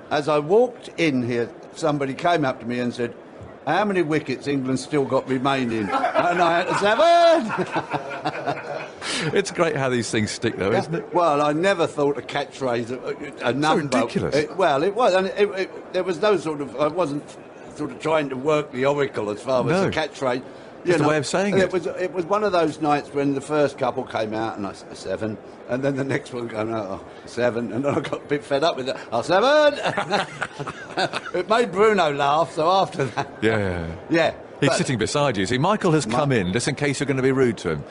as I walked in here, somebody came up to me and said, "How many wickets England still got remaining?" And I had to say, It's great how these things stick, though, isn't it? well, I never thought a catchphrase, a number. ridiculous. It was. And there was no sort of. I wasn't sort of trying to work the oracle as far as the catchphrase. Just a way of saying it. It was one of those nights when the first couple came out and I said 7, and then the next one came out, 7, and then I got a bit fed up with it. 7. It made Bruno laugh. So after that, yeah. He's sitting beside you. See, Michael has come in just in case you're going to be rude to him.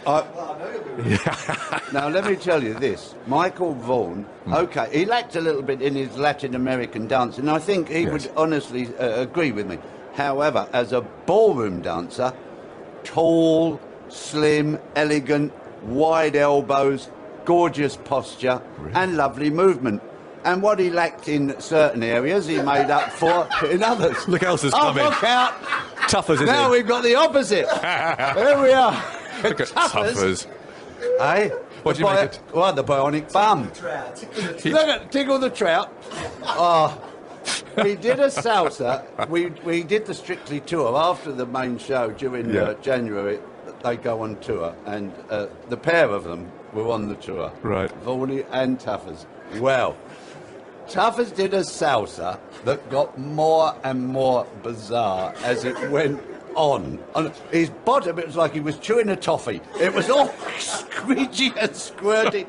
Now, let me tell you this. Michael Vaughan, OK, he lacked a little bit in his Latin American dance, and I think he would honestly agree with me. However, as a ballroom dancer, tall, slim, elegant, wide elbows, gorgeous posture, and lovely movement. And what he lacked in certain areas, he made up for in others. Look else has come in. Look out! Tuffers is now in. we've got the opposite. Here we are. Look at Tuffers. Hey? What do you make it? Well, the bionic bum. Look at Tickle the Trout. Oh, we did a salsa. We did the Strictly tour after the main show during January. They go on tour, and the pair of them were on the tour. Right. Vaughan and Tuffers. Well, Tuffers did a salsa that got more and more bizarre as it went on. His bottom, it was like he was chewing a toffee. It was all squidgy and squirty.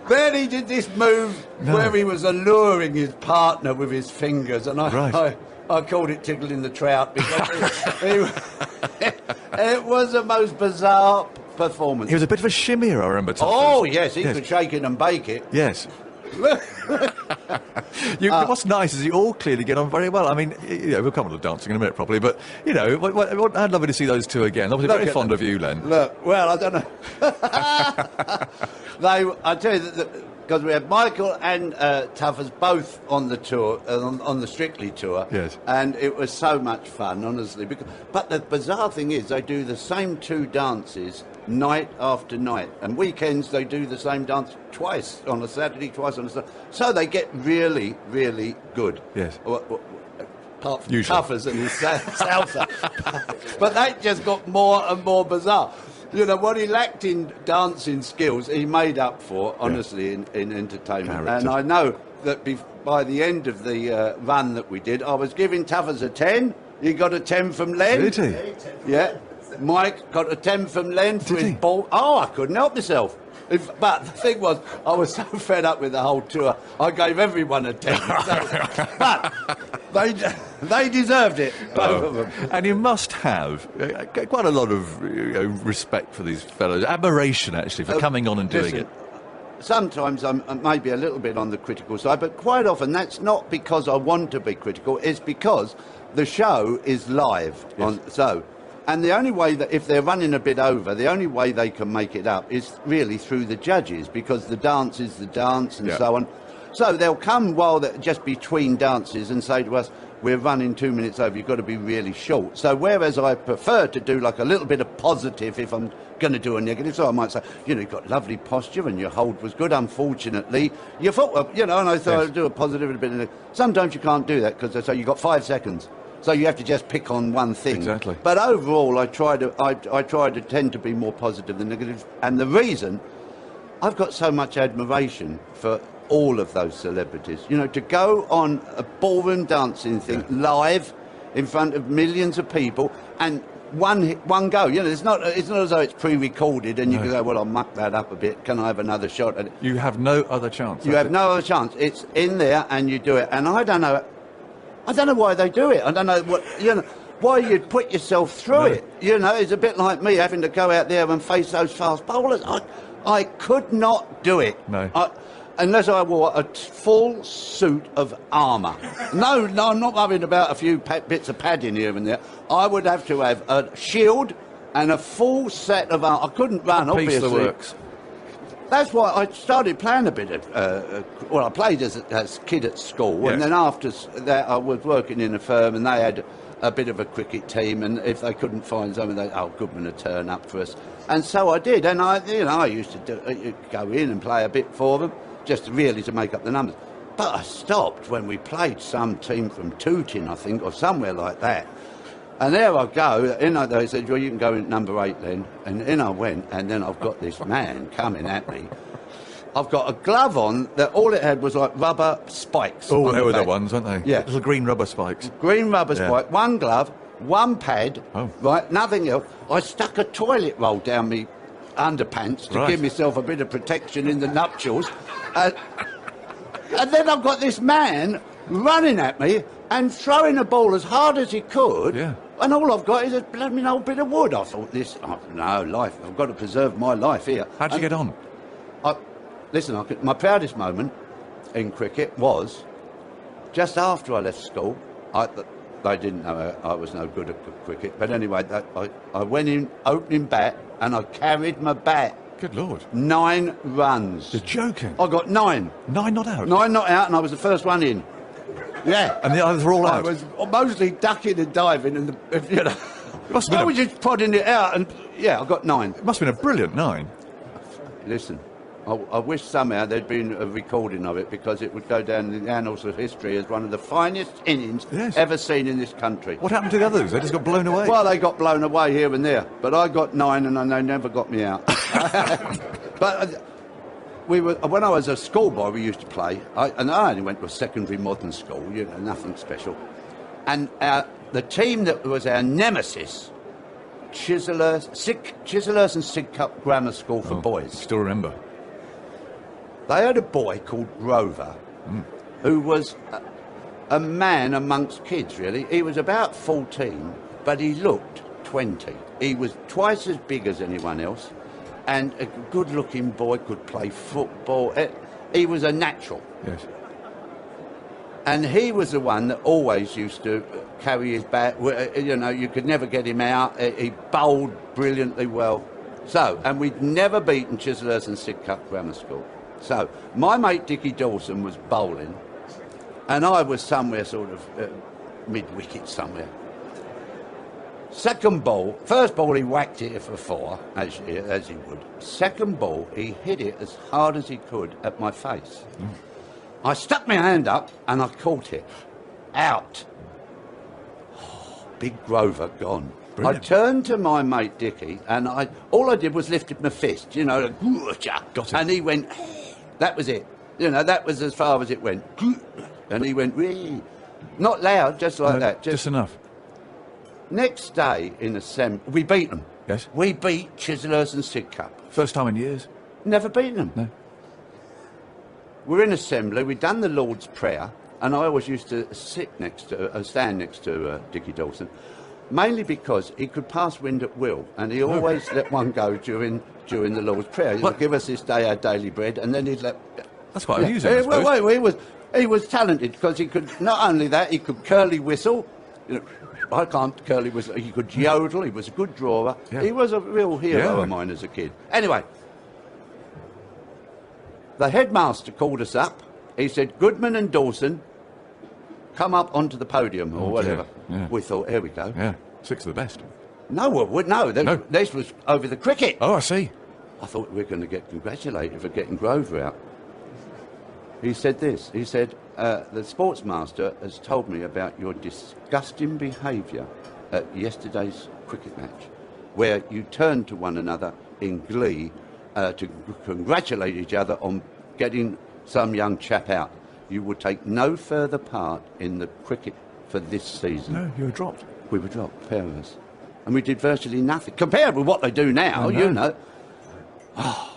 Then he did this move where he was alluring his partner with his fingers, and I called it tickling the trout because it was the most bizarre performance. He was a bit of a shimmier, I remember. Tuffers. Oh, yes, he could shake it and bake it. Yes. What's nice is you all clearly get on very well. I mean, we'll come on to dancing in a minute properly, but, I'd love to see those two again. Obviously very fond of you, Len. Look, well, I don't know. I tell you, because we had Michael and Tuffers both on the tour, on the Strictly tour. Yes. And it was so much fun, honestly. But the bizarre thing is they do the same 2 dances night after night, and weekends they do the same dance twice on a Saturday, twice on a Sunday. So they get really, really good. Yes. Apart from Tuffers and his salsa. But that just got more and more bizarre. What he lacked in dancing skills, he made up for, honestly, in entertainment. Character. And I know that by the end of the run that we did, I was giving Tuffers a 10. He got a 10 from Len. Did he? Yeah. Mike got a 10 from Len for his ball. Oh, I couldn't help myself. But the thing was, I was so fed up with the whole tour, I gave everyone a 10. But they deserved it, both of them. And you must have quite a lot of respect for these fellows, admiration, actually, for coming on and doing it. Sometimes I'm maybe a little bit on the critical side, but quite often that's not because I want to be critical, it's because the show is live. Yes. And the only way that, if they're running a bit over, the only way they can make it up is really through the judges, because the dance is the dance and so on. So they'll come while they're just between dances and say to us, we're running 2 minutes over, you've got to be really short. So whereas I prefer to do like a little bit of positive if I'm going to do a negative, so I might say, you've got lovely posture and your hold was good, unfortunately. Your footwork, and I thought I'd do a positive and a bit of negative. Sometimes you can't do that because they say you've got 5 seconds. So you have to just pick on one thing. Exactly. But overall, I try to tend to be more positive than negative. And the reason, I've got so much admiration for all of those celebrities. To go on a ballroom dancing thing live in front of millions of people and one go. It's not as though it's pre-recorded and you can go, well, I'll muck that up a bit. Can I have another shot at it? You have no other chance. You have no other chance. It's in there and you do it. And I don't know why they do it. I don't know why you'd put yourself through it. It's a bit like me having to go out there and face those fast bowlers. I could not do it. No. Unless I wore a full suit of armour. No, I'm not worrying about a few bits of padding here and there. I would have to have a shield and a full set of armour. I couldn't run, obviously. Piece of works. That's why I started playing a bit of... I played as a kid at school, and then after that I was working in a firm, and they had a bit of a cricket team, and if they couldn't find something, Goodman would turn up for us. And so I did, and I used to go in and play a bit for them, just really to make up the numbers. But I stopped when we played some team from Tooting, I think, or somewhere like that. And there I go. In they said, well, you can go in number 8 then. And in I went, and then I've got this man coming at me. I've got a glove on that all it had was like rubber spikes. Oh, they were the ones, weren't they? Yeah. Little green rubber spikes. Green rubber spike, one glove, one pad, Oh. right, nothing else. I stuck a toilet roll down me underpants to give myself a bit of protection in the nuptials. And then I've got this man running at me and throwing a ball as hard as he could. Yeah. And all I've got is a bloody old bit of wood. I thought, life. I've got to preserve my life here. How'd you get on? Listen, my proudest moment in cricket was just after I left school. They didn't know I was no good at cricket. But anyway, I went in opening bat and I carried my bat. Good Lord. 9 runs. You're joking. I got 9. 9 not out? 9 not out, and I was the first one in. Yeah. And the others were all out? I was mostly ducking and diving, and I was just prodding it out, and I got 9. It must have been a brilliant 9. Listen, I wish somehow there'd been a recording of it, because it would go down in the annals of history as one of the finest innings ever seen in this country. What happened to the others? They just got blown away? Well, they got blown away here and there, but I got 9 and they never got me out. But when I was a schoolboy, we used to play, and I only went to a secondary modern school, nothing special. And the team that was our nemesis, Chislehurst and Sidcup Grammar School for boys. Still remember. They had a boy called Grover, who was a man amongst kids, really. He was about 14, but he looked 20. He was twice as big as anyone else, and a good-looking boy, could play football. He was a natural. Yes. And he was the one that always used to carry his bat. You could never get him out. He bowled brilliantly well. So, and we'd never beaten Chislehurst and Sidcup Grammar School. So, my mate Dickie Dawson was bowling, and I was somewhere sort of mid-wicket somewhere. Second ball, first ball he whacked it for 4, as he would. Second ball, he hit it as hard as he could at my face. I stuck my hand up and I caught it. Out. Oh, big Grover gone. Brilliant. I turned to my mate Dickie, and all I did was lifted my fist, got it. And he went, that was it. That was as far as it went. And he went, wee. Not loud, just like that. Just enough. Next day in assembly, we beat them. Yes. We beat Chislehurst and Sidcup. First time in years? Never beaten them. No. We're in assembly, we'd done the Lord's Prayer, and I always used to stand next to Dickie Dawson, mainly because he could pass wind at will, and he always let one go during the Lord's Prayer. He'd give us this day our daily bread, and then he'd let... That's quite amusing, I suppose. Well, he was talented, because he could, not only that, he could curly whistle. I can't curly whistle. He could yodel. He was a good drawer. Yeah. He was a real hero of mine as a kid. Anyway, the headmaster called us up. He said, Goodman and Dawson, come up onto the podium or whatever. Yeah. We thought, here we go. Yeah, 6 of the best. No. This was over the cricket. Oh, I see. I thought we were going to get congratulated for getting Grover out. He said this. He said, the sportsmaster has told me about your disgusting behaviour at yesterday's cricket match, where you turned to one another in glee to congratulate each other on getting some young chap out. You would take no further part in the cricket for this season. No, you were dropped. We were dropped, pair of us. And we did virtually nothing. Compared with what they do now,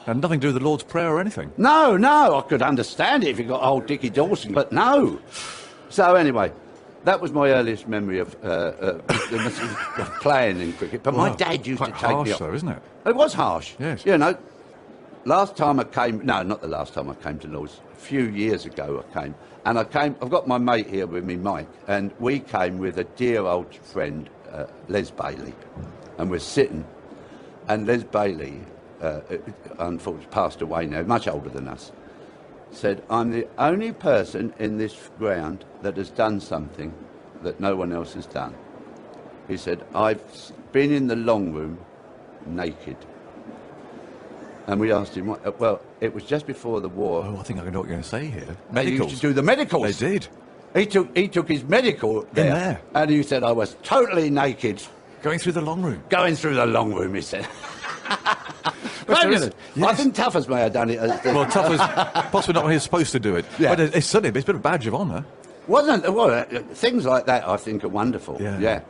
And nothing to do with the Lord's Prayer or anything? No, I could understand it if you got old Dickie Dawson, but no. So anyway, that was my earliest memory of playing in cricket. But my dad used to take harsh, me up. though, isn't it? It was harsh. Yes. Last time I came, no, not the last time I came to Lord's, a few years ago I came. And I've got my mate here with me, Mike, and we came with a dear old friend, Les Bailey. And we're sitting, and Les Bailey, unfortunately passed away now, much older than us, said, I'm the only person in this ground that has done something that no one else has done. He said, I've been in the long room naked. And we asked him, what, well, it was just before the war. Oh, I think I know what you're going to say here. They Medicals. used to do the medicals. They did. He took his medical there. And he said I was totally naked. Going through the long room. Going through the long room, he said. Yes. I think Tuffers may have done it. Well, Tuffers, possibly not when he was supposed to do it. Yeah. But it's been a badge of honour. Wasn't it? Well, things like that I think are wonderful. Yeah.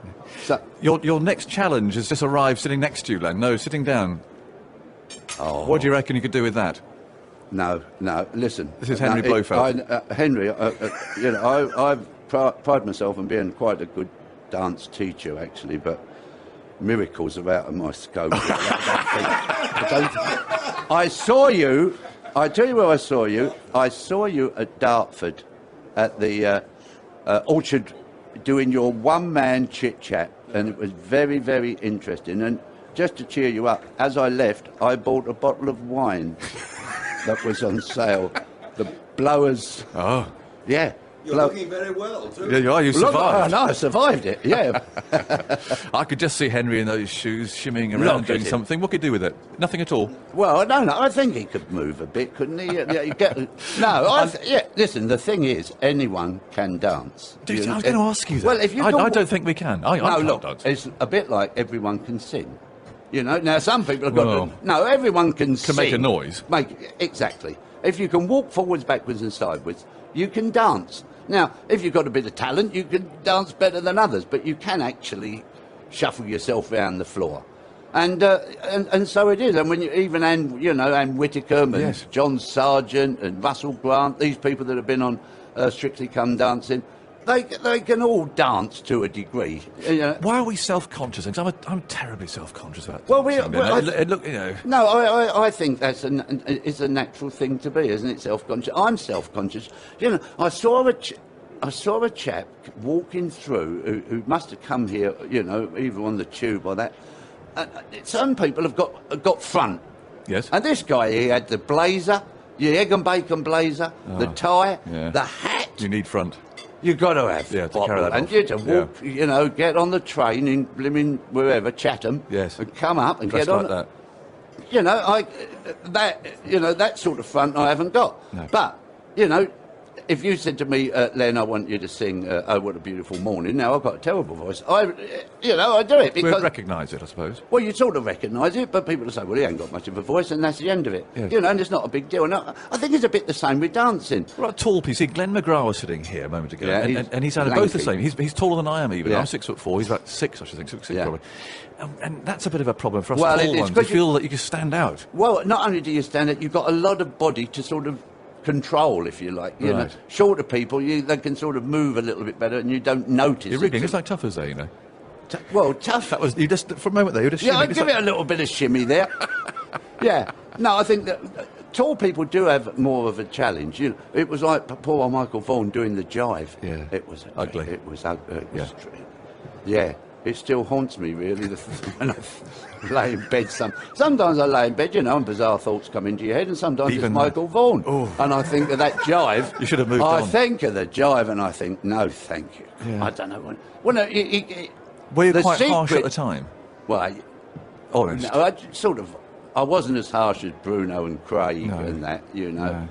So, your next challenge has just arrived sitting next to you, Len. No, sitting down. oh, What do you reckon you could do with that? No, listen. This is Henry Blofeld. Henry, you know, I pride myself on being quite a good dance teacher, actually, but miracles are out of my scope. I saw you. I tell you where I saw you. I saw you at Dartford at the Orchard doing your one-man chit-chat, and it was very, very interesting. And just to cheer you up, as I left, I bought a bottle of wine that was on sale. The Blowers. Oh. Yeah. You're looking very well, too. Yeah, you are. You survived. No, I survived it, yeah. I could just see Henry in those shoes shimmying around doing something. What could he do with it? Nothing at all. Well, no, I think he could move a bit, couldn't he? Listen, the thing is, anyone can dance. I was going to ask you that. Well, if you I don't think we can. I can't dance. It's a bit like everyone can sing. You know, now some people have got to... No, everyone can sing. Make a noise. Exactly. If you can walk forwards, backwards and sideways, you can dance. Now, if you've got a bit of talent, you can dance better than others, but you can actually shuffle yourself around the floor. And so it is. And when Anne Whittaker and John Sargent and Russell Grant, these people that have been on Strictly Come Dancing, they can all dance to a degree. You know. Why are we self-conscious? Because I'm terribly self-conscious about Well, look, you know. No, I think it's a natural thing to be, isn't it? Self-conscious. I'm self-conscious. You know, I saw a chap walking through who must have come here, you know, either on the tube or that. Some people have got front. Yes. And this guy, he had the blazer, the egg and bacon blazer, the tie, the hat. You need front. You've got to have to carry that and off. you to walk, you know, get on the train in blimmin' wherever, Chatham, and come up and dressed get on. Like that. You know, that sort of front I haven't got. No. But, you know, if you said to me, Len, I want you to sing Oh, What a Beautiful Morning, now I've got a terrible voice. I do it because... We'll recognise it, I suppose. Well, you sort of recognise it, but people will say, well, he ain't got much of a voice, and that's the end of it. Yes. You know, and it's not a big deal. And I think it's a bit the same with dancing. Right, tall piece. See, Glenn McGrath was sitting here a moment ago, and he's both the same. He's taller than I am, even. Yeah. I'm 6'4". He's about 6, I should think, 6'6", probably. And that's a bit of a problem for us Well, tall ones. You feel that you can stand out. Well, not only do you stand out, you've got a lot of body to sort of control, if you like. You know, shorter people, they can sort of move a little bit better, and you don't notice. You're wriggling. It's like Tuffers there, you know. Tough. That was you just for a moment there. You just I'd give it a little bit of shimmy there. Yeah. No, I think that tall people do have more of a challenge. You know, it was like poor Michael Vaughan doing the jive. Yeah. It was ugly. It was ugly. Yeah. It still haunts me, really, when I lay in bed. Sometimes I lay in bed, you know, and bizarre thoughts come into your head, and sometimes it's Michael Vaughan. And I think of that jive. You should have moved on. I think of the jive, and I think, no, thank you. Yeah. I don't know. Well, no, were you quite harsh at the time? Well, honest. No, I wasn't as harsh as Bruno and Craig and that, you know. No.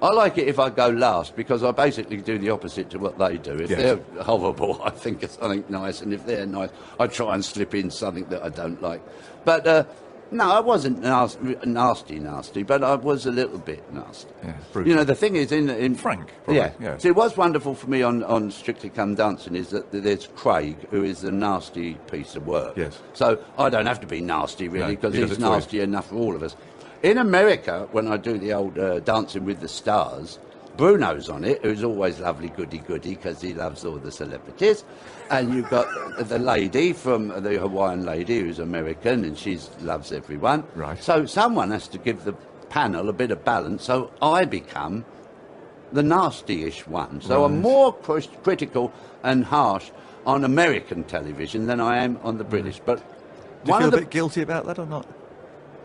I like it if I go last, because I basically do the opposite to what they do. If they're horrible, I think of something nice, and if they're nice, I try and slip in something that I don't like. But no, I wasn't nasty, but I was a little bit nasty. Yeah, you know, the thing is, in frank, probably, yeah. So what's wonderful for me on Strictly Come Dancing is that there's Craig, who is a nasty piece of work. Yes. So I don't have to be nasty, really, because he's nasty enough for all of us. In America, when I do the old Dancing with the Stars, Bruno's on it, who's always lovely goody-goody, because he loves all the celebrities. And you've got the lady from the Hawaiian lady, who's American, and she loves everyone. Right. So someone has to give the panel a bit of balance, so I become the nasty-ish one. So I'm more critical and harsh on American television than I am on the British. But do you feel a bit guilty about that or not?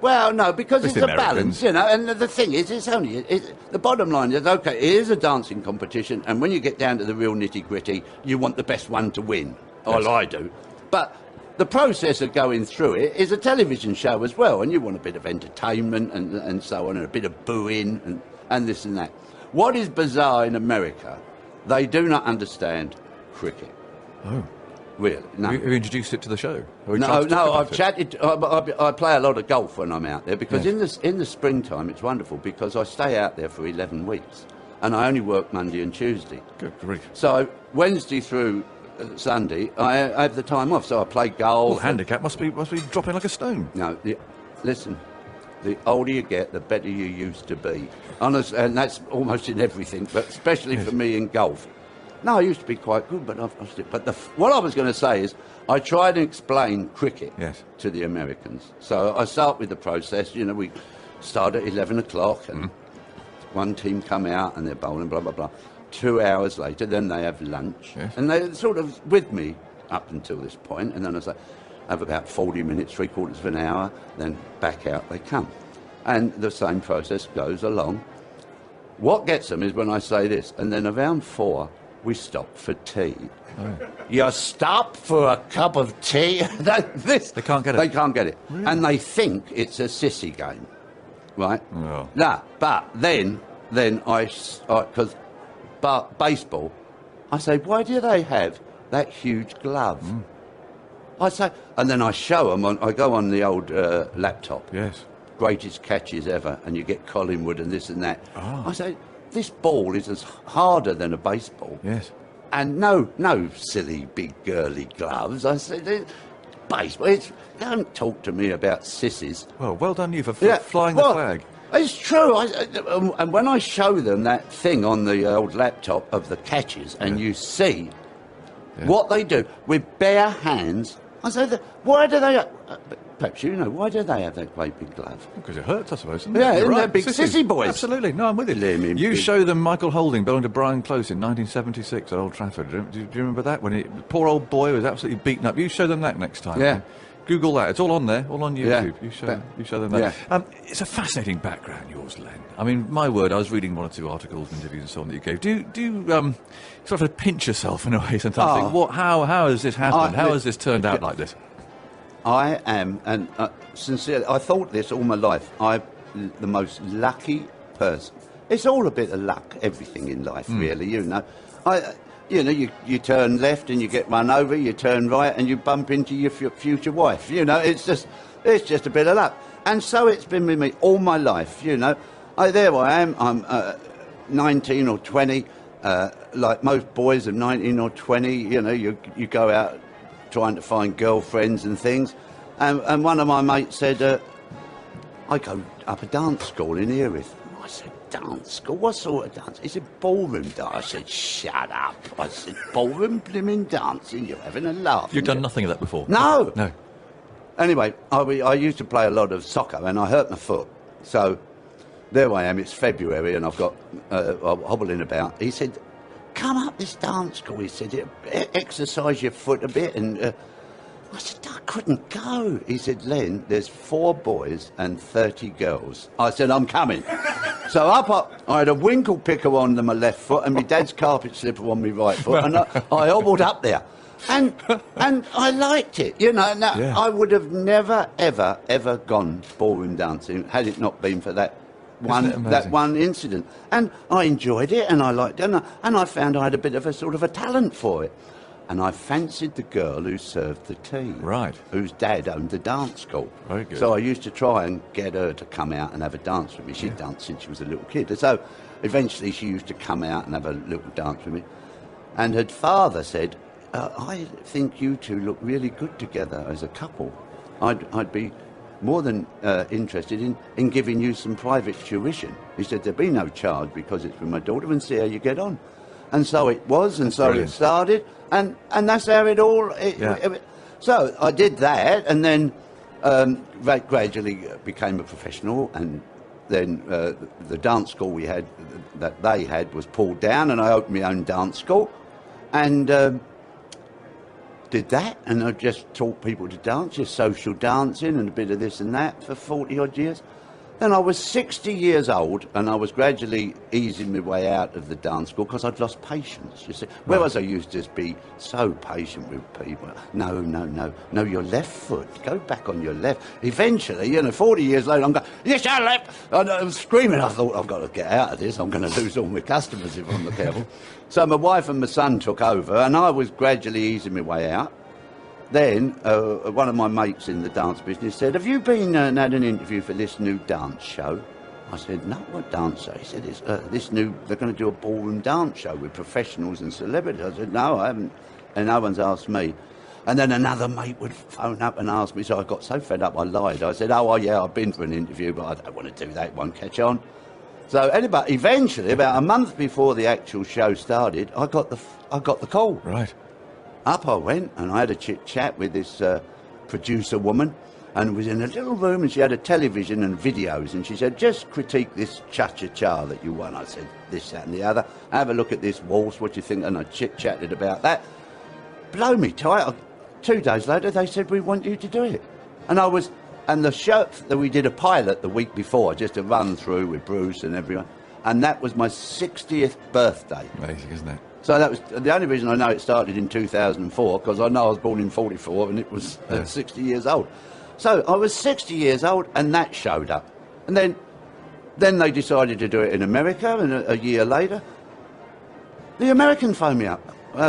Well, no, because it's a balance, you know, and the thing is, the bottom line is, OK, it is a dancing competition, and when you get down to the real nitty-gritty, you want the best one to win. Well, I do. But the process of going through it is a television show as well, and you want a bit of entertainment and so on, and a bit of booing and this and that. What is bizarre in America, they do not understand cricket. Oh. Really? No. Have you introduced it to the show? No, I've chatted. I play a lot of golf when I'm out there because in the springtime it's wonderful because I stay out there for 11 weeks and I only work Monday and Tuesday. Good grief. So Wednesday through Sunday I have the time off, so I play golf. Well, handicap must be dropping like a stone. No, listen. The older you get, the better you used to be. Honest, and that's almost in everything, but especially for me in golf. No, I used to be quite good, but what I was going to say is I try to explain cricket to the Americans. So I start with the process. You know, we start at 11 o'clock and one team come out and they're bowling, blah, blah, blah. 2 hours later, then they have lunch. Yes. And they're sort of with me up until this point. And then I say, have about 40 minutes, 3/4 of an hour, then back out they come. And the same process goes along. What gets them is when I say this, and then around 4, we stop for tea. Oh. You stop for a cup of tea? They can't get it. They can't get it. Really? And they think it's a sissy game, right? Oh. No, but then because baseball, I say, why do they have that huge glove? I say, and then I show them, I go on the old laptop. Yes. Greatest catches ever, and you get Collingwood and this and that. Oh. I say, this ball is as harder than a baseball. Yes. And no silly big girly gloves. I said, baseball. Don't talk to me about sissies. Well done you for flying the flag. It's true. And when I show them that thing on the old laptop of the catches, and you see what they do with bare hands, I say, why do they? Perhaps you know, why do they have that great big glove? Because it hurts, I suppose. Isn't that big sissy boys? Absolutely. No, I'm with you. You show them Michael Holding belonging to Brian Close in 1976 at Old Trafford. Do you remember that? When the poor old boy was absolutely beaten up. You show them that next time. Yeah. Google that. It's all on there, all on YouTube. Yeah. You show them that. Yeah. It's a fascinating background, yours, Len. I mean, my word, I was reading 1 or 2 articles and interviews and so on that you gave. Do you sort of pinch yourself in a way sometimes? Think, how has this happened? How has this turned out like this? I am, and sincerely, I thought this all my life. I'm the most lucky person. It's all a bit of luck, everything in life, really, you know. You turn left and you get run over, you turn right and you bump into your future wife. You know, it's just a bit of luck. And so it's been with me all my life, you know. There I am, I'm 19 or 20, like most boys of 19 or 20, you know, you go out trying to find girlfriends and things. And one of my mates said, I go up a dance school in Erith. I said, dance school? What sort of dance? He said, ballroom dance. I said, shut up. I said, ballroom blimmin' dancing? You're having a laugh. You've done nothing of that before? No. No. Anyway, I used to play a lot of soccer and I hurt my foot. So there I am, it's February and I've got I'm hobbling about. He said, come up this dance school. He said, exercise your foot a bit. And I said, I couldn't go. He said, Len, there's 4 boys and 30 girls. I said, I'm coming. So I had a winkle picker on my left foot and my dad's carpet slipper on my right foot. And I hobbled up there. And I liked it, you know. Now, I would have never, ever gone ballroom dancing had it not been for that one incident. And I enjoyed it and I liked it. And I found I had a bit of a sort of a talent for it. And I fancied the girl who served the tea. Right. Whose dad owned the dance school. Very good. So I used to try and get her to come out and have a dance with me. She'd danced since she was a little kid. So eventually she used to come out and have a little dance with me. And her father said, I think you two look really good together as a couple. I'd be more than interested in giving you some private tuition. He said, there'll be no charge because it's with my daughter and see how you get on. And so it was, and so it started, and that's how it all... So I did that, and then gradually became a professional, and then the dance school they had was pulled down, and I opened my own dance school, and did that, and I just taught people to dance, just social dancing and a bit of this and that for 40 odd years. Then I was 60 years old, and I was gradually easing my way out of the dance school because I'd lost patience, you see. Whereas I used to just be so patient with people. No, your left foot. Go back on your left. Eventually, 40 years later, I'm going, yes, your left. I'm screaming. I thought, I've got to get out of this. I'm going to lose all my customers if I'm not careful. So my wife and my son took over, and I was gradually easing my way out. Then one of my mates in the dance business said, have you been and had an interview for this new dance show? I said, no, what dance show? He said, it's they're going to do a ballroom dance show with professionals and celebrities. I said, no, I haven't, and no one's asked me. And then another mate would phone up and ask me, so I got so fed up I lied. I said, yeah, I've been for an interview, but I don't want to do that, it won't catch on. So anyway, eventually, about a month before the actual show started, I got the call. Right. Up I went, and I had a chit-chat with this producer woman, and was in a little room, and she had a television and videos, and she said, just critique this cha-cha-cha that you won. I said, this, that and the other. Have a look at this waltz, what do you think? And I chit-chatted about that. Blow me tight. 2 days later, they said, we want you to do it. And the show, that we did a pilot the week before, just a run through with Bruce and everyone, and that was my 60th birthday. Amazing, isn't it? So that was the only reason I know it started in 2004, because I know I was born in 44 and it was 60 years old. So I was 60 years old and that showed up. And then they decided to do it in America, and a year later, the American phoned me up.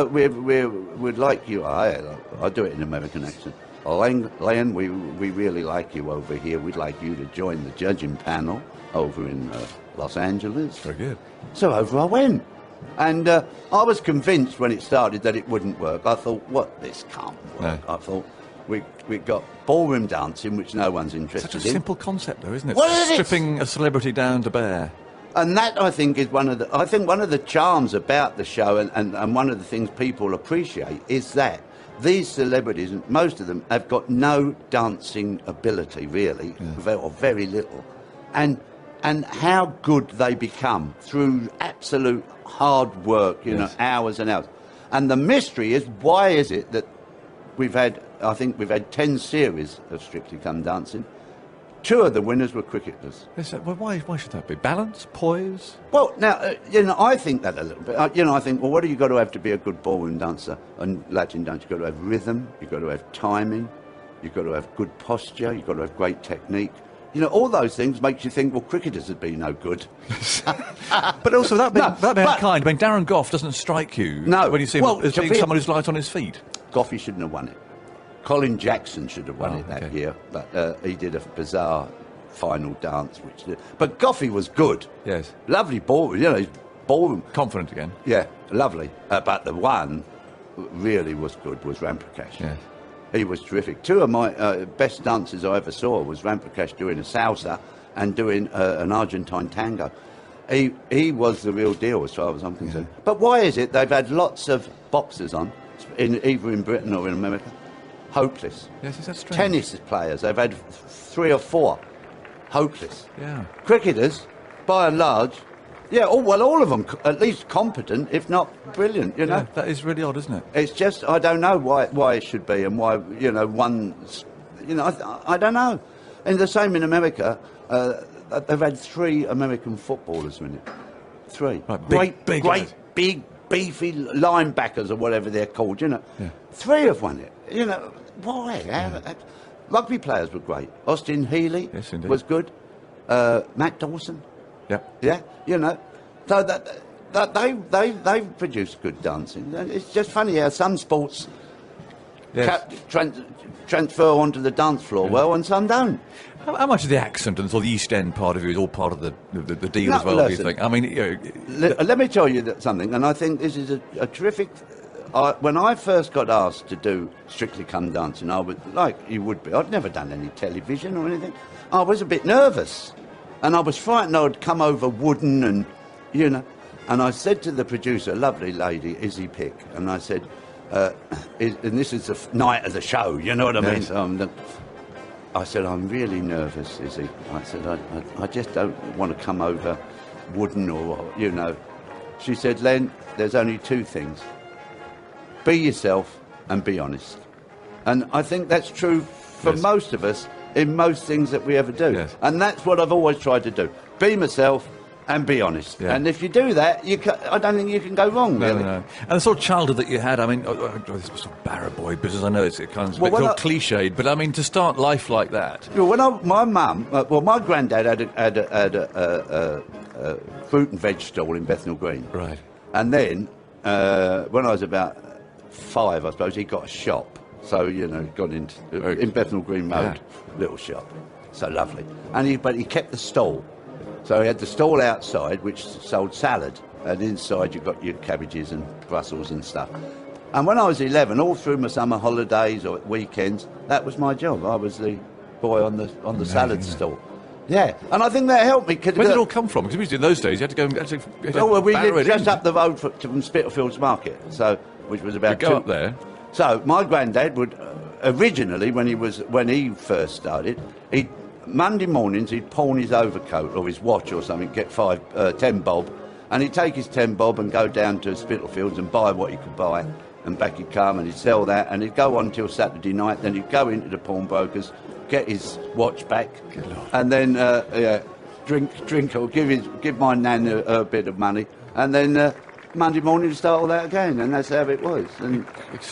We'd like you, I do it in American accent. Len, we really like you over here. We'd like you to join the judging panel over in Los Angeles. Very good. So over I went. And I was convinced when it started that it wouldn't work. I thought, this can't work. No. I thought, we got ballroom dancing, which no one's interested in. Such a simple concept, though, isn't it? Well, stripping a celebrity down to bare. And that, I think, is one of the charms about the show, and one of the things people appreciate is that these celebrities, most of them, have got no dancing ability, really, or very little. And how good they become through absolute hard work, hours and hours. And the mystery is, why is it that we've had 10 series of Strictly Come Dancing. 2 of the winners were cricketers. Well, why should that be? Balance? Poise? Well, now, I think that a little bit. I think, well, what do you got to have to be a good ballroom dancer and Latin dance? You've got to have rhythm, you've got to have timing, you've got to have good posture, you've got to have great technique. All those things makes you think, well, cricketers would be no good. But also, that being kind. I mean, Darren Gough doesn't strike you when you see him as being someone who's light on his feet. Gough, he shouldn't have won it. Colin Jackson should have won it that year, but he did a bizarre final dance. But Goughy was good. Yes. Lovely ballroom, he's ballroom. Confident again. Yeah, lovely. But the one really was good was Ram Prakash. Yes. He was terrific. 2 of my best dances I ever saw was Ram Prakash doing a salsa and doing an Argentine tango. He was the real deal as far as I'm concerned. Yeah. But why is it they've had lots of boxers on, either in Britain or in America? Hopeless. Yes, is that strange? Tennis players, they've had 3 or 4. Hopeless. Yeah. Cricketers, by and large, all of them at least competent, if not brilliant, Yeah, that is really odd, isn't it? It's just, I don't know why it should be, and why, one's, I don't know. And the same in America, they've had 3 American footballers in it. 3. Right, great, big, beefy linebackers or whatever they're called, Yeah. 3 have won it. Why? Yeah. Rugby players were great. Austin Healey was good. Matt Dawson. Yeah. Yeah. So they've produced good dancing. It's just funny how some sports transfer onto the dance floor well, and some don't. How much of the accent and sort of the East End part of you is all part of the deal as well? Listen, do you think? I mean, let me tell you something, and I think this is a terrific. When I first got asked to do Strictly Come Dancing, I was like you would be. I'd never done any television or anything. I was a bit nervous, and I was frightened I would come over wooden and, And I said to the producer, a lovely lady, Izzy Pick, and I said, and this is the night of the show, you know what I mean? So I said, I'm really nervous, Izzy. I said, I just don't want to come over wooden or, She said, Len, there's only 2 things. Be yourself and be honest. And I think that's true for most of us in most things that we ever do. Yes. And that's what I've always tried to do. Be myself and be honest. Yeah. And if you do that, I don't think you can go wrong, really. No. And the sort of childhood that you had, I mean, this was sort of barra boy business. I know it's kind of Well, sort of cliched, but I mean, to start life like that. Well, my granddad had a fruit and veg stall in Bethnal Green. Right. And then, when I was about 5, I suppose, he got a shop. So, got in Bethnal Green Road, little shop. So lovely. But he kept the stall. So he had the stall outside, which sold salad, and inside you got your cabbages and Brussels and stuff. And when I was 11, all through my summer holidays or weekends, that was my job. I was the boy on the salad stall. Yeah, and I think that helped me. Where did it all come from? Because in those days you had to go and we lived just up the road from Spitalfields Market, which was about go up there. So my granddad would originally, when he first started, Monday mornings he'd pawn his overcoat or his watch or something, get 10 bob, and he'd take his 10 bob and go down to Spitalfields and buy what he could buy, and back he'd come and he'd sell that, and he'd go on till Saturday night. Then he'd go into the pawnbrokers, get his watch back, and then drink or give my nan a bit of money, and then Monday morning to start all that again, and that's how it was. And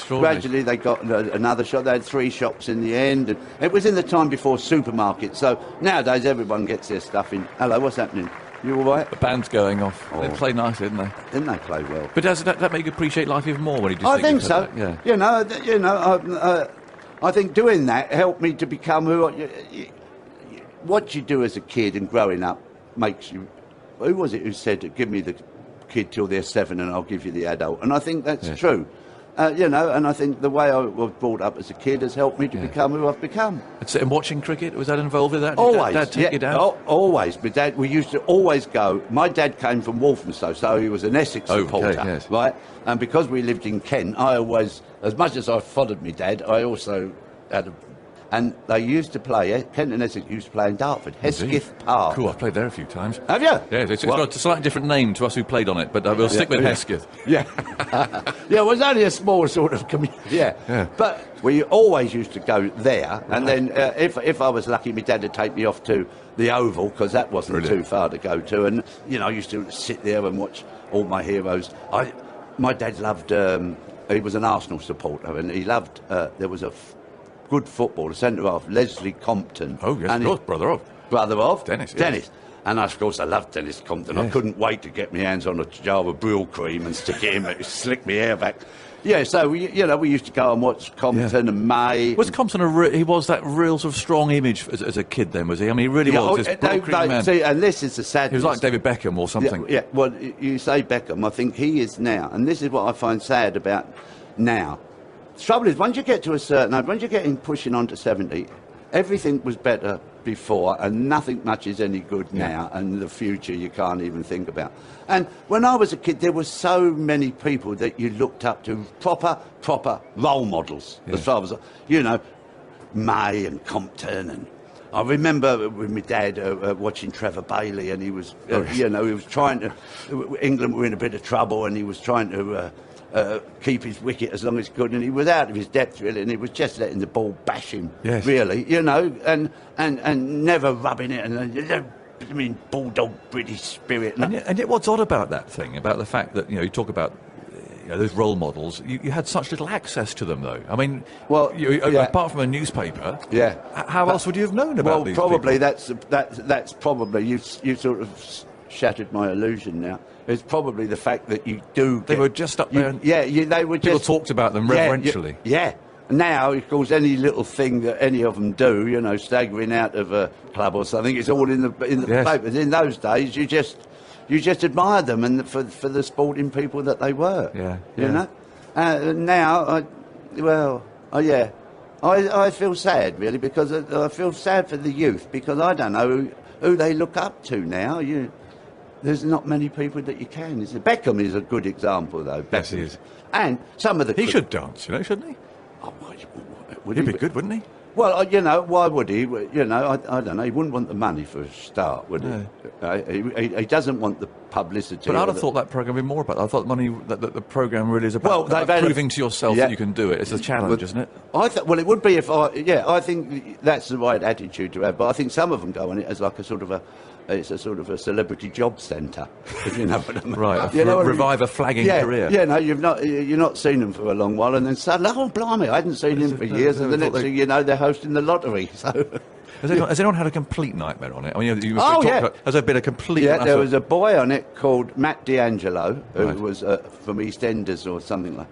gradually they got another shop. They had 3 shops in the end, and it was in the time before supermarkets. So nowadays everyone gets their stuff in. Hello, what's happening? You all right? The band's going off. Oh. They play nice, didn't they? Didn't they play well? But does that make you appreciate life even more when you just I think so. That? Yeah. I think doing that helped me to become what you do as a kid and growing up makes you. Who was it who said, "Give me the kid till they're 7 and I'll give you the adult"? And I think that's true. And I think the way I was brought up as a kid has helped me to become who I've become. And watching cricket, was that involved with that? Did Always. Dad take you down? Always. My dad, we used to always go. My dad came from Walthamstow, so he was an Essex supporter, right? And because we lived in Kent, I always, as much as I followed my dad, I also had and they used to play, Kent and Essex used to play in Dartford, Hesketh Park. Cool, I've played there a few times. Have you? Yeah, it's got a slightly different name to us who played on it, but we'll stick with Hesketh. Yeah. Yeah, it was only a small sort of community. Yeah. But we always used to go there, and then if I was lucky, my dad would take me off to the Oval, because that wasn't too far to go to, and, I used to sit there and watch all my heroes. My dad loved, he was an Arsenal supporter, and he loved, there was a good footballer, centre-half, Leslie Compton. Oh, yes, of course, brother of. Brother of? Dennis. Dennis. And of course I loved Dennis Compton. Yes. I couldn't wait to get my hands on a jar of Brill cream and stick it in and slick my hair back. Yeah, so we used to go and watch Compton and May. Was Compton he was that real sort of strong image as a kid then, was he? I mean, he really was this man. See, and this is the sadness. He was like David Beckham or something. Yeah, well, you say Beckham, I think he is now. And this is what I find sad about now. The trouble is, once you get to a certain age, once you're getting pushing on to 70, everything was better before, and nothing much is any good now, and the future you can't even think about. And when I was a kid, there were so many people that you looked up to, proper role models, as far as, May and Compton, and I remember with my dad watching Trevor Bailey, and he was, he was trying to, England were in a bit of trouble, and he was trying to keep his wicket as long as he could, and he was out of his depth really, and he was just letting the ball bash him, really, and never rubbing it, and bulldog British spirit. And yet what's odd about that thing, about the fact that, you talk about those role models, you had such little access to them, though. I mean, apart from a newspaper, how else would you have known about these probably people? that's probably, you sort of shattered my illusion now. It's probably the fact that you do. They were just up there. They were. People talked about them reverentially. Yeah. Now, of course, any little thing that any of them do, staggering out of a club or something, it's all in the papers. In those days, you just admired them and for the sporting people that they were. Now, I feel sad really, because I feel sad for the youth, because I don't know who they look up to now. There's not many people that you can. Beckham is a good example, though. Yes, he is. And some of the... He should dance, shouldn't he? Oh, He'd be good, wouldn't he? Well, why would he? I don't know. He wouldn't want the money for a start, would he? He doesn't want the publicity. But I'd have thought that programme would be more about that. I thought that the programme really is about proving to yourself that you can do it. It's a challenge, isn't it? Well, it would be if I think that's the right attitude to have. But I think some of them go on it as like a sort of a celebrity job centre, if you know what I mean. Right, revive a flagging career. Yeah, no, you're not seen them for a long while, and then suddenly, oh blimey, I hadn't seen him for years, and the next thing you know, they're hosting the lottery. So. Has anyone had a complete nightmare on it? I mean, has there been a complete? Yeah, there was a boy on it called Matt D'Angelo, who was from EastEnders or something like.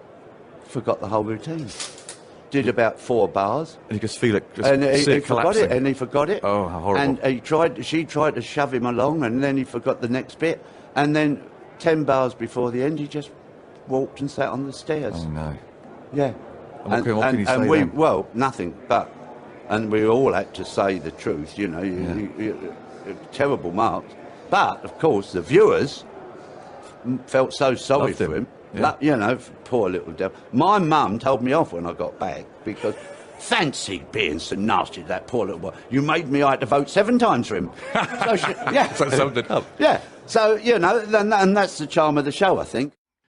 Forgot the whole routine. Did about 4 bars. And you could feel it. He forgot it, and he forgot it. Oh, how horrible! And she tried to shove him along, and then he forgot the next bit. And then 10 bars before the end, he just walked and sat on the stairs. Oh no! Yeah. What can you say then? Well, nothing. And we all had to say the truth. Terrible marks. But of course, the viewers felt so sorry for him. Yeah. Poor little devil. My mum told me off when I got back because fancy being so nasty to that poor little boy. You made me I had to vote 7 times for him. So so summed it up. Yeah. So, and that's the charm of the show, I think.